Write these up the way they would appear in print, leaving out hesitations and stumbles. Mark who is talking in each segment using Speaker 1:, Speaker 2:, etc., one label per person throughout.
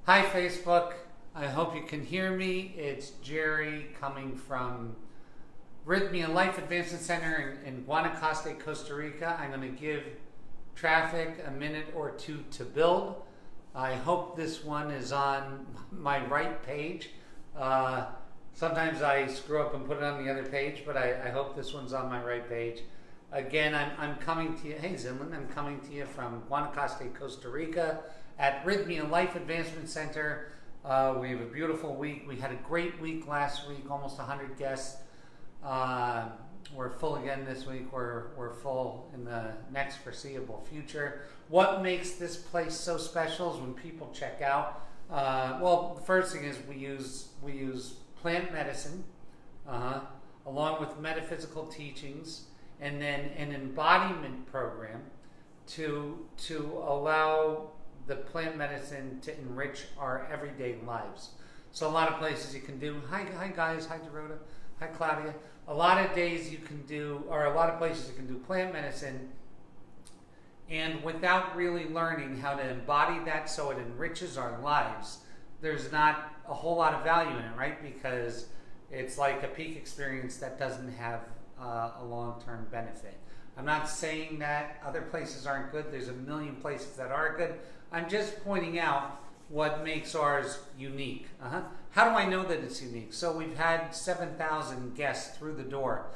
Speaker 1: Hi Facebook, I hope you can hear me. It's Gerry coming from Rythmia Life Advancement Center in Guanacaste, Costa Rica. I'm going to give traffic a minute or two to build. I hope this one is on my right page. Sometimes I screw up and put it on the other page, but I hope this one's on my right page. Again, I'm coming to you, hey Zinlin, I'm coming to you from Guanacaste, Costa Rica at Rythmia Life Advancement Center. We have a beautiful week. We had a great week last week, almost 100 guests. We're full again this week. We're full in the next foreseeable future. What makes this place so special is when people check out. Well, the first thing is we use plant medicine, along with metaphysical teachings, and then an embodiment program to allow the plant medicine to enrich our everyday lives. So a lot of places you can do, hi guys, hi Dorota, hi Claudia. A lot of days you can do, or a lot of places you can do plant medicine, and without really learning how to embody that so it enriches our lives, there's not a whole lot of value in it, right? Because it's like a peak experience that doesn't have a long-term benefit. I'm not saying that other places aren't good. There's a million places that are good. I'm just pointing out what makes ours unique. How do I know that it's unique? So we've had 7,000 guests through the door,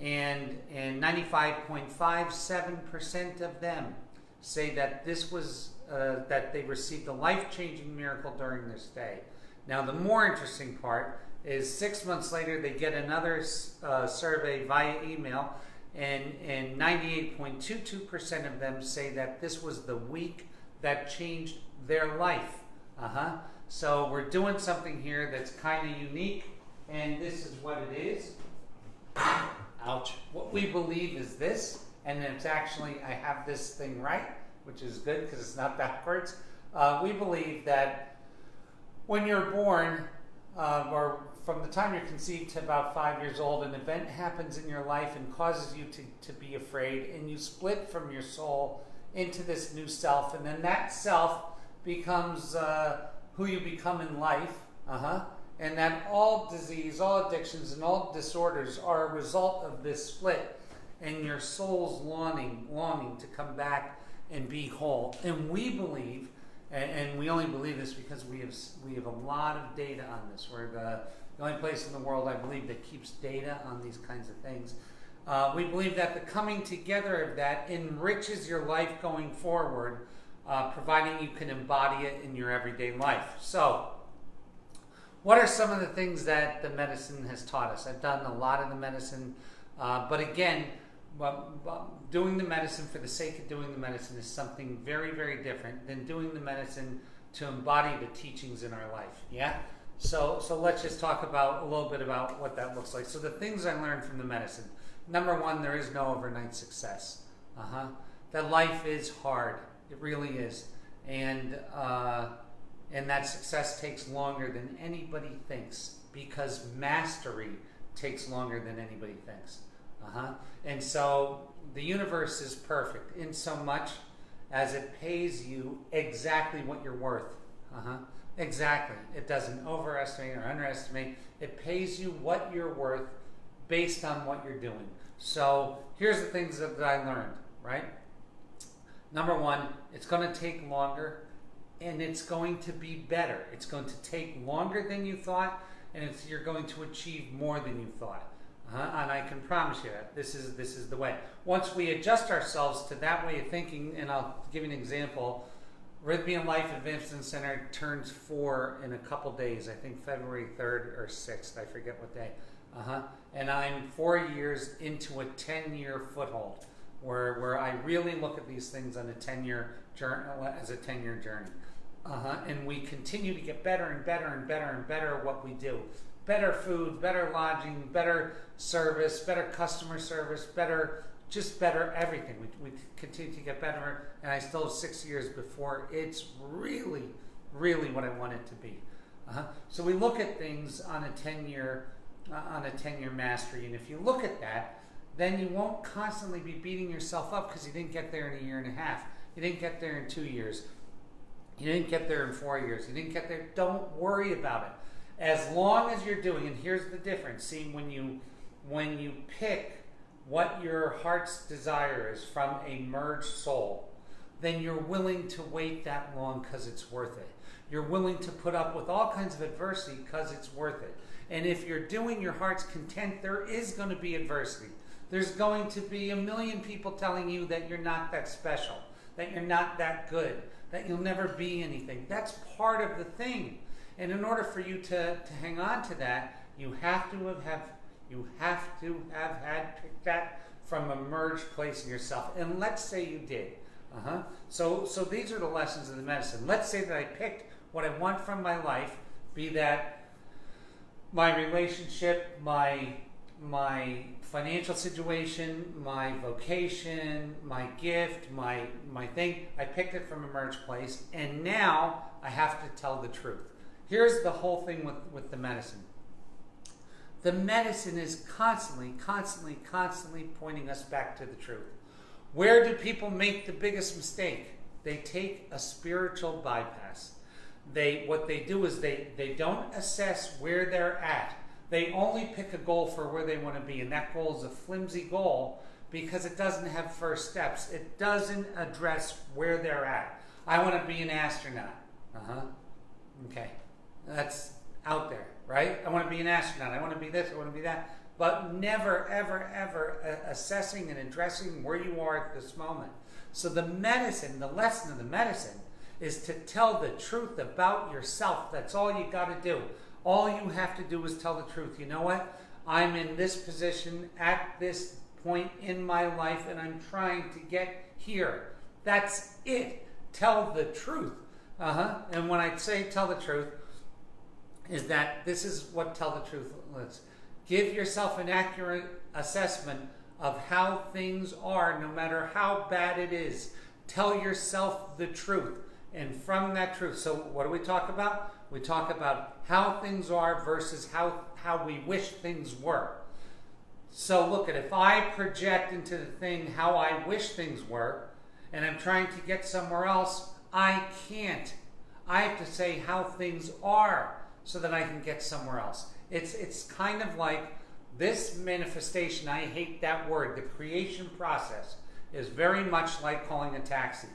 Speaker 1: and 95.57% of them say that this was that they received a life-changing miracle during their stay. Now, the more interesting part is 6 months later they get another survey via email, and 98.22% of them say that this was the week that changed their life. So we're doing something here that's kind of unique, and this is what it is. Ouch. What we believe is this, and it's actually, I have this thing right, which is good because it's not backwards. We believe that when you're born, or from the time you're conceived to about 5 years old, an event happens in your life and causes you to be afraid, and you split from your soul into this new self, and then that self becomes who you become in life, and that all disease, all addictions, and all disorders are a result of this split, and your soul's longing to come back and be whole. And we believe, and we only believe this because we have a lot of data on this. We're the only place in the world, I believe, that keeps data on these kinds of things. We believe that the coming together of that enriches your life going forward, providing you can embody it in your everyday life. So, what are some of the things that the medicine has taught us? I've done a lot of the medicine, but again, doing the medicine for the sake of doing the medicine is something very, very different than doing the medicine to embody the teachings in our life. Yeah? So let's just talk about a little bit about what that looks like. So the things I learned from the medicine. Number one, there is no overnight success. That life is hard. It really is. And that success takes longer than anybody thinks, because mastery takes longer than anybody thinks. And so the universe is perfect in so much as it pays you exactly what you're worth. Exactly. It doesn't overestimate or underestimate. It pays you what you're worth based on what you're doing. So here's the things that I learned, right? Number one, it's going to take longer, and it's going to be better. It's going to take longer than you thought, and you're going to achieve more than you thought. And I can promise you that this is the way. Once we adjust ourselves to that way of thinking, and I'll give you an example. Rythmia Life Advancement Center turns 4 in a couple days. I think February 3rd or 6th. I forget what day. And I'm 4 years into a 10-year foothold, where I really look at these things on a 10-year journey, as a 10-year journey. And we continue to get better and better and better and better at what we do. Better food, better lodging, better service, better customer service, better everything. We continue to get better, and I still have 6 years before it's really, really what I want it to be. So we look at things on a 10-year mastery, and if you look at that, then you won't constantly be beating yourself up because you didn't get there in a year and a half. You didn't get there in 2 years. You didn't get there in 4 years. You didn't get there. Don't worry about it. As long as you're doing, and here's the difference. See, when you pick what your heart's desire is from a merged soul, then you're willing to wait that long because it's worth it. You're willing to put up with all kinds of adversity because it's worth it. And if you're doing your heart's content, there is going to be adversity. There's going to be a million people telling you that you're not that special, that you're not that good, that you'll never be anything. That's part of the thing. And in order for you to hang on to that, you have to have had picked that from a merged place in yourself. And let's say you did. So these are the lessons of the medicine. Let's say that I picked what I want from my life, be that my relationship, my financial situation, my vocation, my gift, my thing. I picked it from a merged place, and now I have to tell the truth. Here's the whole thing with the medicine. The medicine is constantly pointing us back to the truth. Where do people make the biggest mistake? They take a spiritual bypass. What they do is they don't assess where they're at. They only pick a goal for where they want to be, and that goal is a flimsy goal because it doesn't have first steps. It doesn't address where they're at. I want to be an astronaut. Okay. That's out there, right? I want to be an astronaut. I want to be this. I want to be that. But never, ever assessing and addressing where you are at this moment. So the medicine, the lesson of the medicine, is to tell the truth about yourself. That's all you got to do. All you have to do is tell the truth. You know what? I'm in this position at this point in my life, and I'm trying to get here. That's it. Tell the truth. And when I say tell the truth, is that this is what tell the truth is. Give yourself an accurate assessment of how things are, no matter how bad it is. Tell yourself the truth. And from that truth, so what do we talk about? We talk about how things are versus how we wish things were. So look at, if I project into the thing how I wish things were, and I'm trying to get somewhere else, I can't. I have to say how things are so that I can get somewhere else. It's kind of like this manifestation. I hate that word. The creation process is very much like calling a taxi.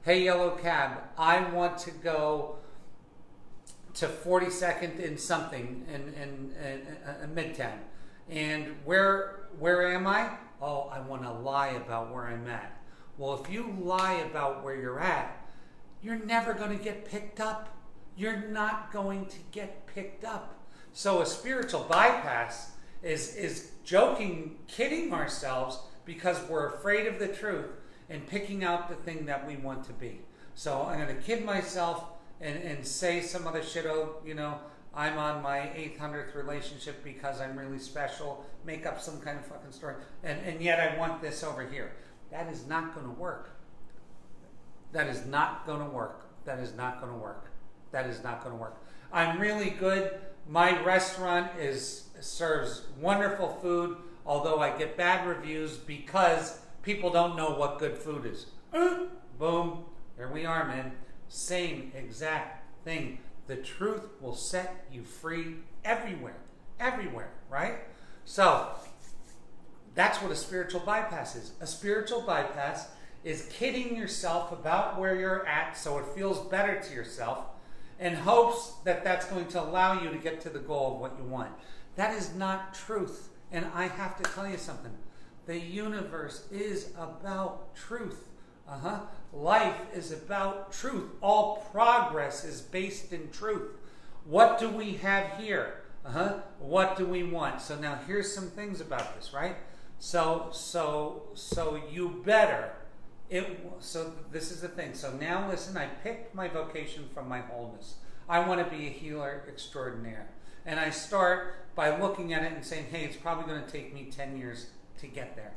Speaker 1: Hey, yellow cab, I want to go to 42nd in something in Midtown. And where am I? Oh, I want to lie about where I'm at. Well, if you lie about where you're at, you're never going to get picked up. You're not going to get picked up. So a spiritual bypass is joking, kidding ourselves because we're afraid of the truth and picking out the thing that we want to be. So I'm going to kid myself and say some other shit. Oh, I'm on my 800th relationship because I'm really special. Make up some kind of fucking story. And yet I want this over here. That is not going to work. That is not going to work. That is not going to work. That is not going to work. I'm really good. My restaurant serves wonderful food, although I get bad reviews because people don't know what good food is. Boom. Here we are, man. Same exact thing. The truth will set you free everywhere. Everywhere, right? So, that's what a spiritual bypass is. A spiritual bypass is kidding yourself about where you're at so it feels better to yourself in hopes that that's going to allow you to get to the goal of what you want. That is not truth. And I have to tell you something. The universe is about truth. Life is about truth. All progress is based in truth. What do we have here? What do we want? So now here's some things about this, right? So you better. So this is the thing. So now listen, I picked my vocation from my wholeness. I want to be a healer extraordinaire. And I start by looking at it and saying, hey, it's probably going to take me 10 years to get there.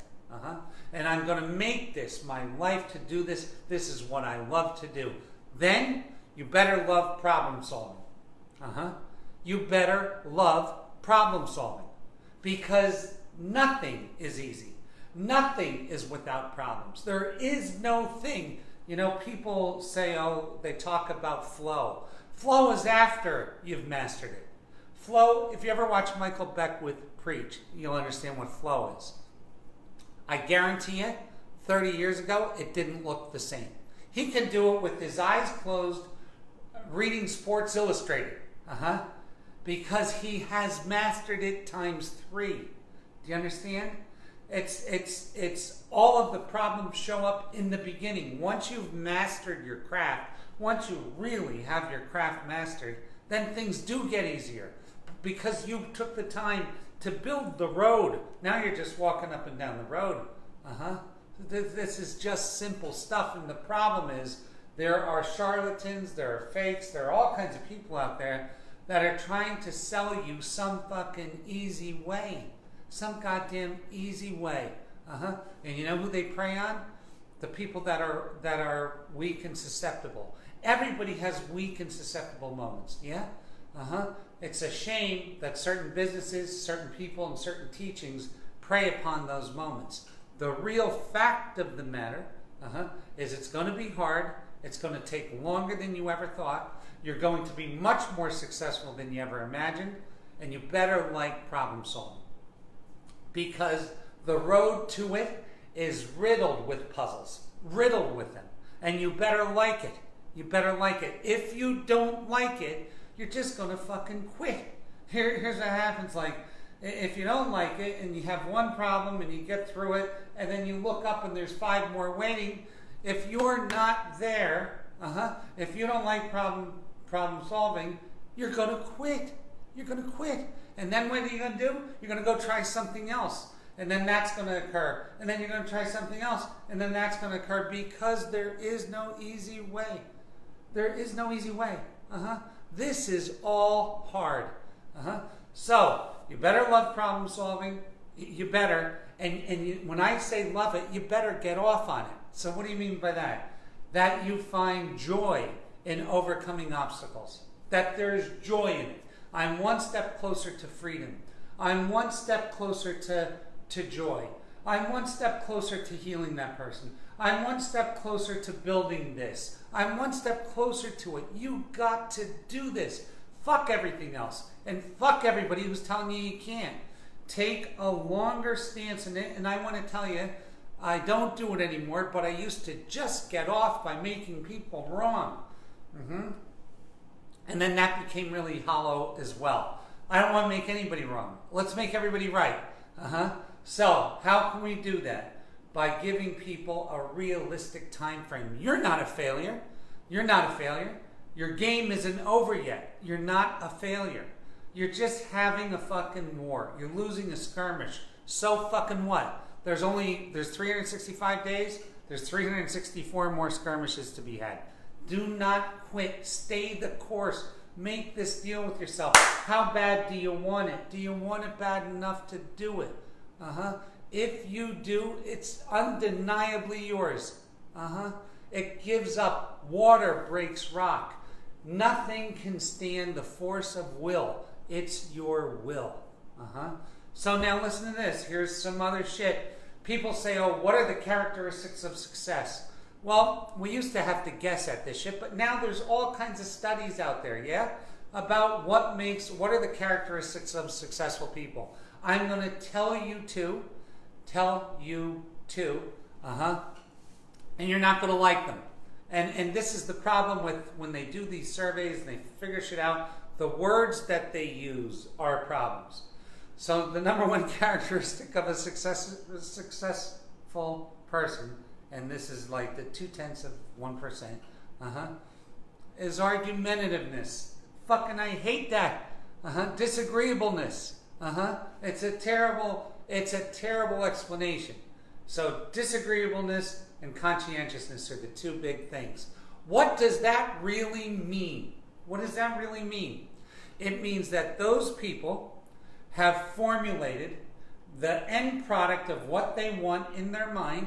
Speaker 1: And I'm going to make this my life to do this. This is what I love to do. Then you better love problem solving. You better love problem solving. Because nothing is easy. Nothing is without problems. There is no thing You know, people say, oh, they talk about flow. Flow is after you've mastered it. Flow, if you ever watch Michael Beckwith preach, you'll understand what flow is. I guarantee you, 30 years ago, it didn't look the same. He can do it with his eyes closed, reading Sports Illustrated. Because he has mastered it times 3. Do you understand? It's all of the problems show up in the beginning. Once you've mastered your craft, once you really have your craft mastered, then things do get easier because you took the time to build the road. Now you're just walking up and down the road. This is just simple stuff, and the problem is there are charlatans, there are fakes, there are all kinds of people out there that are trying to sell you some fucking easy way. Some goddamn easy way. And you know who they prey on? The people that are weak and susceptible. Everybody has weak and susceptible moments. Yeah? It's a shame that certain businesses, certain people, and certain teachings prey upon those moments. The real fact of the matter is it's going to be hard. It's going to take longer than you ever thought. You're going to be much more successful than you ever imagined. And you better like problem solving. Because the road to it is riddled with puzzles. Riddled with them. And you better like it. You better like it. If you don't like it, you're just going to fucking quit. Here's what happens. Like, if you don't like it and you have one problem and you get through it and then you look up and there's 5 more waiting, if you're not there, if you don't like problem solving, you're going to quit. You're going to quit. And then what are you going to do? You're going to go try something else. And then that's going to occur. And then you're going to try something else. And then that's going to occur because there is no easy way. There is no easy way. This is all hard. So, you better love problem solving. You better. And you, when I say love it, you better get off on it. So what do you mean by that? That you find joy in overcoming obstacles. That there is joy in it. I'm one step closer to freedom. I'm one step closer to joy. I'm one step closer to healing that person. I'm one step closer to building this. I'm one step closer to it. You got to do this. Fuck everything else. And fuck everybody who's telling you you can't. Take a longer stance in it. And I want to tell you, I don't do it anymore, but I used to just get off by making people wrong. And then that became really hollow as well. I don't want to make anybody wrong. Let's make everybody right. So, how can we do that? By giving people a realistic time frame. You're not a failure. You're not a failure. Your game isn't over yet. You're not a failure. You're just having a fucking war. You're losing a skirmish. So fucking what? There's 365 days. There's 364 more skirmishes to be had. Do not quit. Stay the course. Make this deal with yourself. How bad do you want it? Do you want it bad enough to do it? If you do, it's undeniably yours. It gives up. Water breaks rock. Nothing can stand the force of will. It's your will. So now listen to this. Here's some other shit. People say, oh, what are the characteristics of success? Well, we used to have to guess at this shit, but now there's all kinds of studies out there, yeah? About what are the characteristics of successful people. I'm going to tell you two, and you're not going to like them. And this is the problem with when they do these surveys and they figure shit out, the words that they use are problems. So the number one characteristic of a successful person, and this is like the 0.2%, is argumentativeness. Fucking I hate that. Disagreeableness. It's a terrible explanation. So disagreeableness and conscientiousness are the 2 big things. What does that really mean? What does that really mean? It means that those people have formulated the end product of what they want in their mind,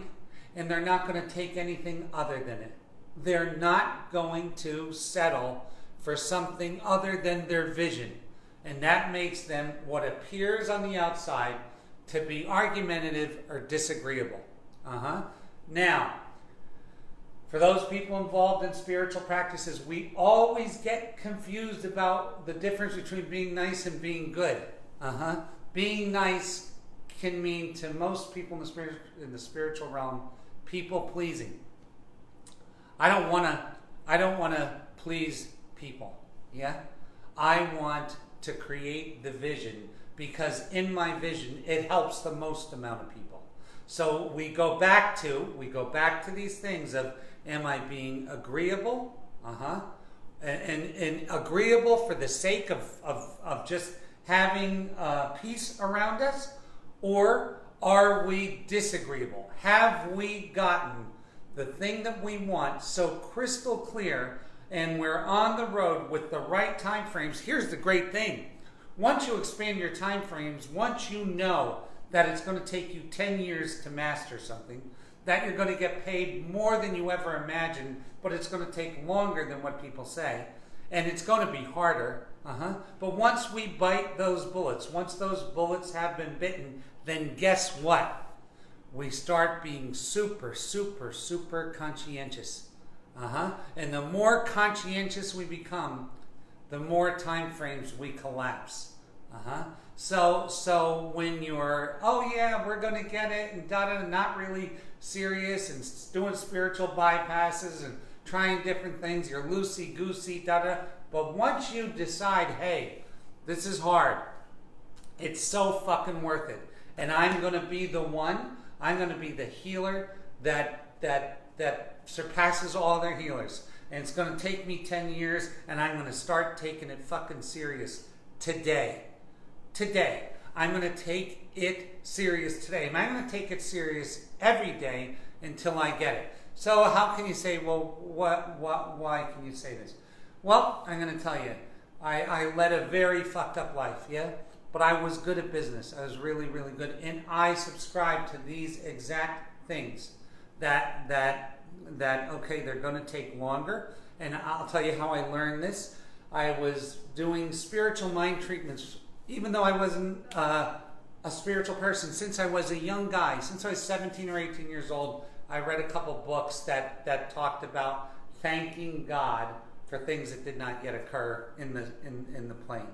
Speaker 1: and they're not going to take anything other than it. They're not going to settle for something other than their vision. And that makes them what appears on the outside to be argumentative or disagreeable. Now, For those people involved in spiritual practices, we always get confused about the difference between being nice and being good. Being nice can mean to most people in the spiritual realm, people pleasing. I don't want to please people. Yeah, I want to create the vision, because in my vision it helps the most amount of people. So we go back to these things of, am I being agreeable? And agreeable for the sake of just having peace around us? Or are we disagreeable? Have we gotten the thing that we want so crystal clear, and we're on the road with the right time frames? Here's the great thing. Once you expand your time frames, once you know that it's going to take you 10 years to master something, that you're going to get paid more than you ever imagined, but it's going to take longer than what people say, and it's going to be harder. But once we bite those bullets, once those bullets have been bitten, then guess what? We start being super, super, super conscientious. And the more conscientious we become, the more time frames we collapse. So when you're, oh yeah, we're going to get it, and not really serious, and doing spiritual bypasses and trying different things, you're loosey-goosey, but once you decide, hey, this is hard, it's so fucking worth it, and I'm going to be the one, I'm going to be the healer that surpasses all their healers, and it's going to take me 10 years, and I'm going to start taking it fucking serious today. I'm going to take it serious today. And I'm going to take it serious every day until I get it. So how can you say, well, why can you say this? Well, I'm going to tell you. I led a very fucked up life, yeah? But I was good at business. I was really, really good. And I subscribed to these exact things that okay, they're going to take longer. And I'll tell you how I learned this. I was doing spiritual mind treatments, even though I wasn't a spiritual person. Since I was a young guy, since I was 17 or 18 years old, I read a couple books that talked about thanking God for things that did not yet occur in the plane.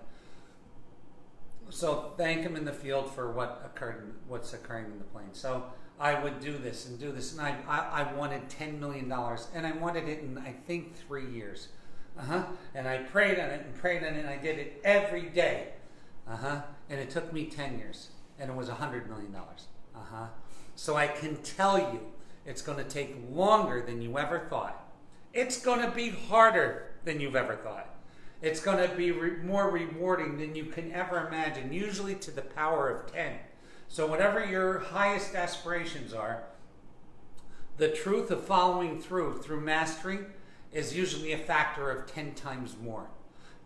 Speaker 1: So thank Him in the field for what's occurring in the plane. So I would do this, and I wanted $10 million, and I wanted it in, I think, 3 years. And I prayed on it, and I did it every day. And it took me 10 years, and it was $100 million. So I can tell you, it's going to take longer than you ever thought. It's going to be harder than you've ever thought. It's going to be more rewarding than you can ever imagine, usually to the power of 10. So whatever your highest aspirations are, the truth of following through mastery is usually a factor of 10 times more.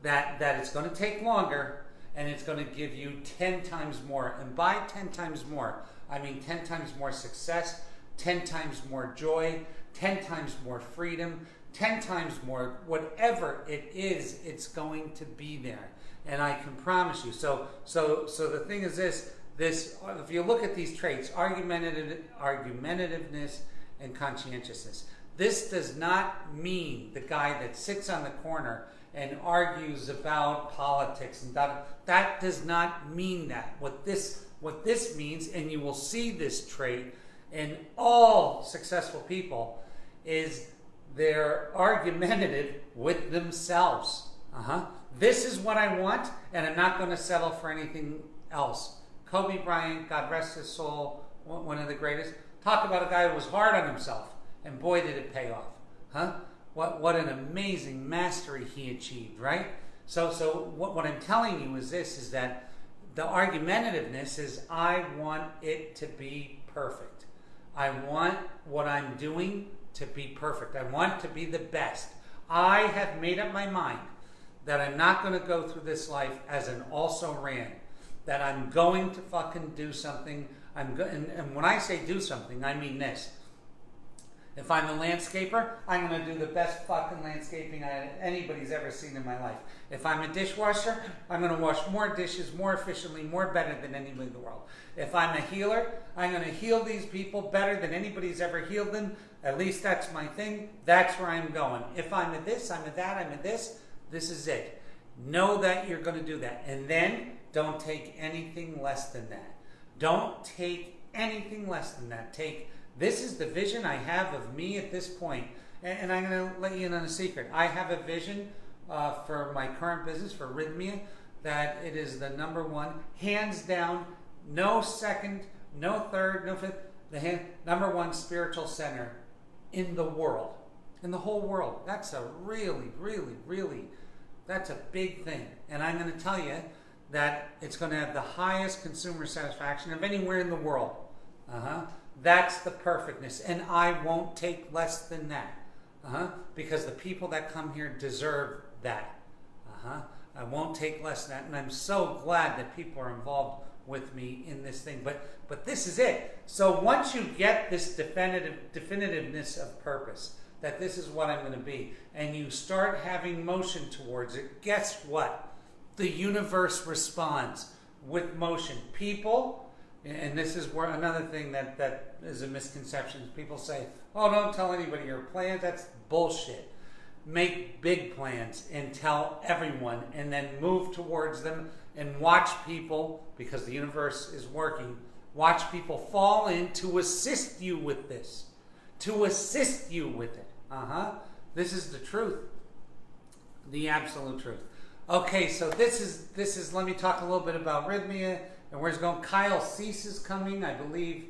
Speaker 1: That it's going to take longer, and it's going to give you 10 times more. And by 10 times more, I mean 10 times more success, 10 times more joy, 10 times more freedom, 10 times more, whatever it is, it's going to be there. And I can promise you. So the thing is this, if you look at these traits, argumentativeness and conscientiousness, this does not mean the guy that sits on the corner and argues about politics and that does not mean that. What this means, and you will see this trait in all successful people, is they're argumentative with themselves. This is what I want, and I'm not going to settle for anything else. Kobe Bryant, God rest his soul, one of the greatest. Talk about a guy who was hard on himself, and boy did it pay off. What an amazing mastery he achieved, right? So what I'm telling you is this, is that the argumentativeness is, I want it to be perfect. I want what I'm doing to be perfect. I want it to be the best. I have made up my mind that I'm not going to go through this life as an also-ran, that I'm going to fucking do something. And when I say do something, I mean this. If I'm a landscaper, I'm going to do the best fucking landscaping anybody's ever seen in my life. If I'm a dishwasher, I'm going to wash more dishes more efficiently, more better than anybody in the world. If I'm a healer, I'm going to heal these people better than anybody's ever healed them. At least that's my thing. That's where I'm going. If I'm a this, I'm a that, I'm a this, this is it. Know that you're going to do that. And then don't take anything less than that. Don't take anything less than that. This is the vision I have of me at this point. And I'm going to let you in on a secret. I have a vision for my current business, for Rythmia, that it is the number one, hands down, no second, no third, no fifth, number one spiritual center in the world, in the whole world. That's a really, really, really, that's a big thing. And I'm going to tell you that it's going to have the highest consumer satisfaction of anywhere in the world. That's the perfectness. And I won't take less than that. Because the people that come here deserve that. I won't take less than that. And I'm so glad that people are involved with me in this thing. But this is it. So once you get this definitiveness of purpose, that this is what I'm going to be, and you start having motion towards it, guess what? The universe responds with motion. People, and this is where another thing that is a misconception. People say, oh, don't tell anybody your plans. That's bullshit. Make big plans and tell everyone, and then move towards them and watch people, because the universe is working, watch people fall in to assist you with this. To assist you with it. This is the truth. The absolute truth. Okay, so this is. Let me talk a little bit about Rythmia and where it's going. Kyle Cease is coming, I believe,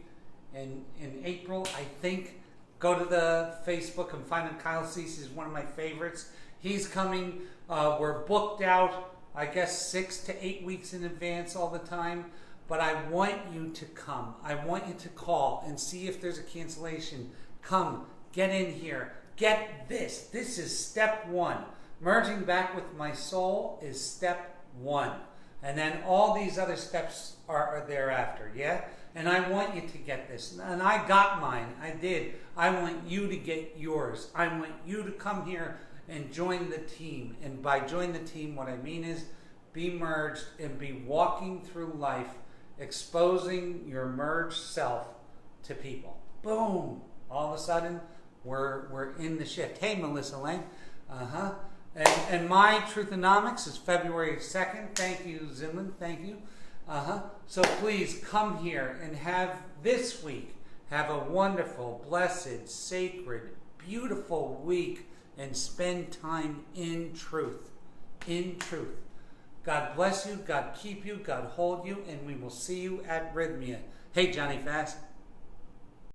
Speaker 1: in April, I think. Go to the Facebook and find him. Kyle Cease is one of my favorites. He's coming. We're booked out, I guess, 6 to 8 weeks in advance all the time. But I want you to come. I want you to call and see if there's a cancellation. Come, get in here. Get this. This is step one. Merging back with my soul is step one. And then all these other steps are thereafter, yeah? And I want you to get this. And I got mine. I did. I want you to get yours. I want you to come here and join the team. And by join the team, what I mean is be merged and be walking through life, exposing your merged self to people. Boom. All of a sudden, we're in the shift. Hey, Melissa Lang. And my Truthonomics is February 2nd. Thank you, Zinlin. Thank you. So please come here and have this week, have a wonderful, blessed, sacred, beautiful week, and spend time in truth. In truth. God bless you, God keep you, God hold you, and we will see you at Rythmia. Hey, Johnny Fast.